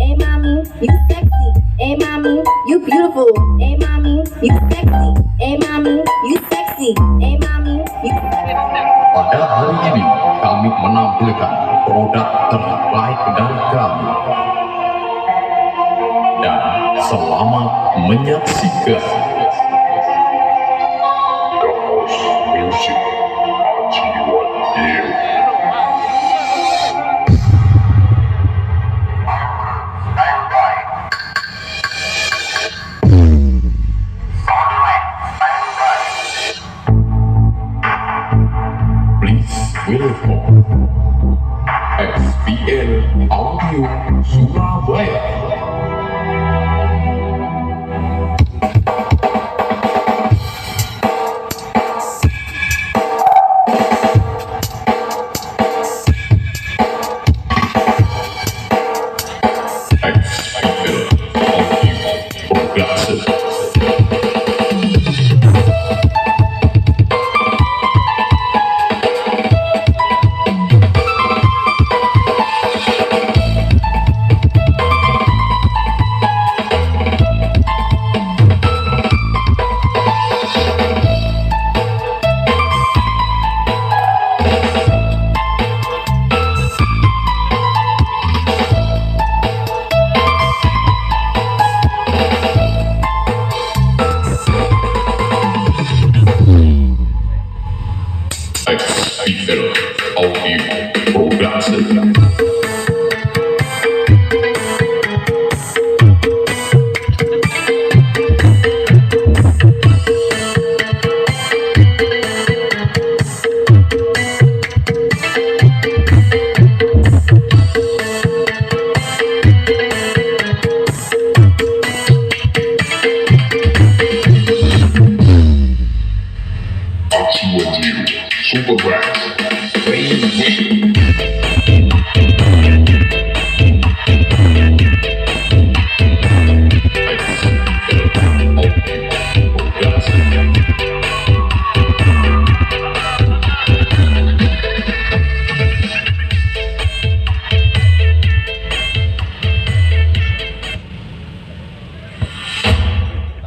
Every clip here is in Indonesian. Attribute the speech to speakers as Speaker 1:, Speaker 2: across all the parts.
Speaker 1: Hey mommy, you sexy. Hey mommy, you beautiful. Hey mommy, you sexy. Hey mommy, you sexy. Hey mommy, you.
Speaker 2: Pada hari ini kami menampilkan produk terbaik dari kami. Dan selamat menyaksikan. The House Music Ajiwan. Welcome SPL Audio Surabaya. SPL Audio Production. SPL Audio Production. Super Brass.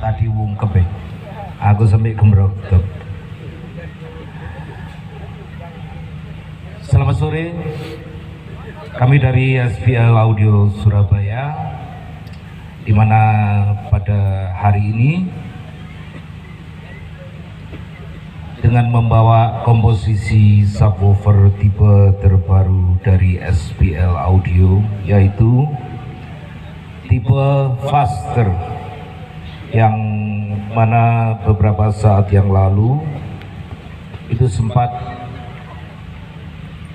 Speaker 3: Tadi wong kebe, aku sampai gembrok. Selamat sore, kami dari SPL Audio Surabaya, di mana pada hari ini dengan membawa komposisi subwoofer tipe terbaru dari SPL Audio, yaitu tipe Faster, yang mana beberapa saat yang lalu itu sempat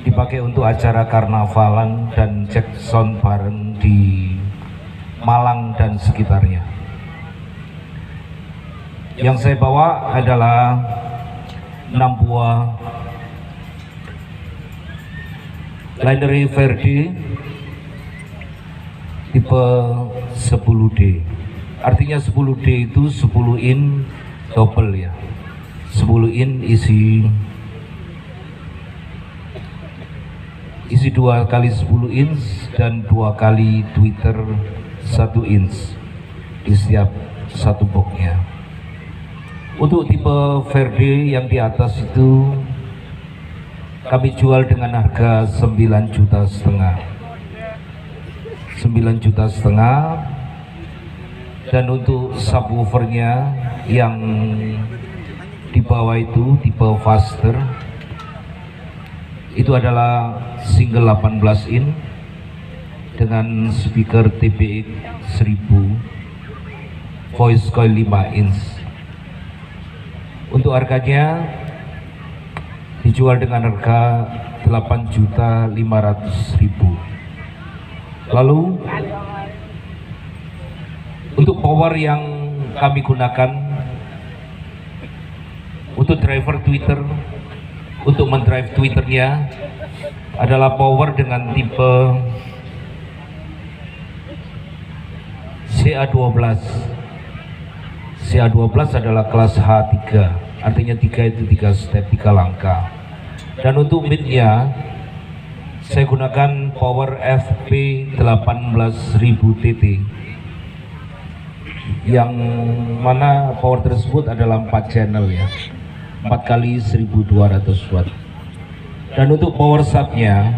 Speaker 3: dipakai untuk acara karnavalan dan cek sound bareng di Malang dan sekitarnya. Yang saya bawa adalah 6 buah Linery Verde tipe 10D. Artinya 10D itu 10 in double ya. 10 in isi 2 kali 10 inch dan 2 kali tweeter 1 inch di setiap satu boxnya. Untuk tipe Verde yang di atas itu kami jual dengan harga 9,5 juta. 9,5 juta. Dan untuk subwoofernya yang di bawah itu tipe Faster itu adalah single 18 in dengan speaker TPX 1000 voice coil 5 inch. Untuk harganya dijual dengan harga 8.500.000. Lalu untuk power yang kami gunakan untuk driver Twitter, untuk mendrive Twitternya adalah power dengan tipe CA12. CA12 adalah kelas H3, artinya 3 itu 3 step, 3 langkah. Dan untuk midnya saya gunakan power FP 18.000 TT, yang mana power tersebut adalah 4 channel ya, 4 kali 1200 watt. Dan untuk power subnya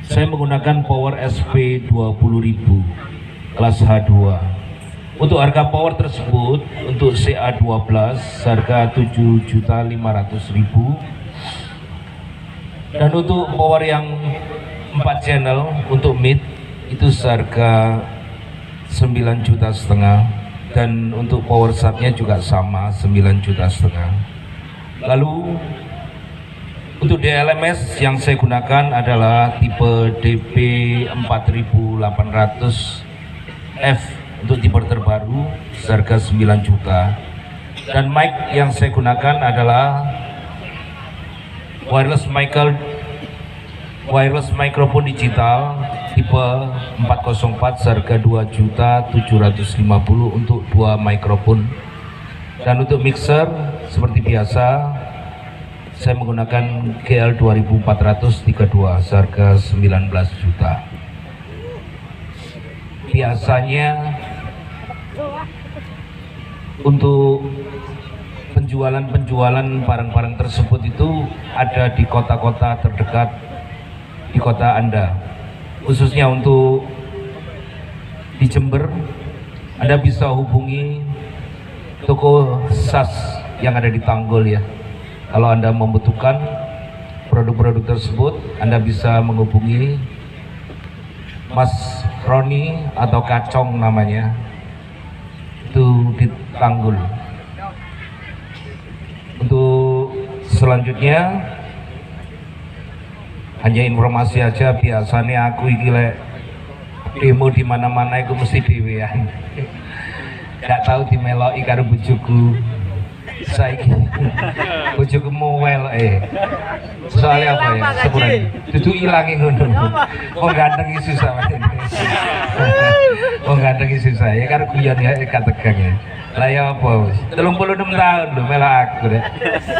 Speaker 3: saya menggunakan power SP 20.000 kelas H2. Untuk harga power tersebut untuk CA12 harga 7.500.000. Dan untuk power yang 4 channel untuk mid itu seharga 9,5 juta, dan untuk power subnya juga sama 9,5 juta. Lalu untuk DLMS yang saya gunakan adalah tipe DP 4800F untuk tipe terbaru seharga 9 juta. Dan mic yang saya gunakan adalah wireless microphone digital tipe 404 seharga 2.750.000 untuk 2 mikrofon. Dan untuk mixer seperti biasa saya menggunakan GL 2432 seharga 19 juta. Biasanya untuk penjualan barang-barang tersebut itu ada di kota-kota terdekat di kota Anda, khususnya untuk di Jember. Anda bisa hubungi toko SAS yang ada di Tanggul ya. Kalau Anda membutuhkan produk-produk tersebut, Anda bisa menghubungi Mas Roni atau Kacong namanya, itu di Tanggul. Untuk selanjutnya hanya informasi aja, biasanya aku iki lek demo di mana-mana itu mesti dhewean. Gak tahu dimeloki karo bojoku. Saiki bojoku mowel soalnya apa ya? Sepuran dudu ilange ngono. Wong ganteng iki susah. Wong ganteng iki susah ya karo guyon ya kategang ya. Lah ya apa? 36 tahun lho melok aku rek.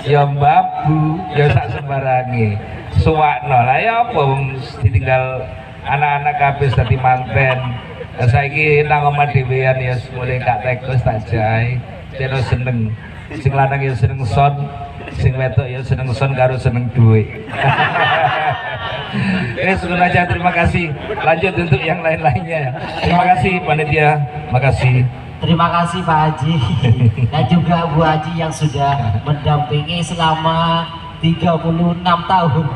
Speaker 3: Ya mbabu, ya sak sembarange. Suwakno. Lah ya apa wong ditinggal anak-anak kabeh dadi manten. Lah saiki nang omah dhewean ya mulai gak tekos tak jae. Terus seneng. Sing lanang ya seneng son, sing wedok ya seneng son karo seneng duit. Segitu aja, terima kasih. Lanjut untuk yang lain-lainnya. Terima kasih panitia, makasih.
Speaker 4: Terima kasih Pak Haji dan juga Bu Haji yang sudah mendampingi selama 36 tahun.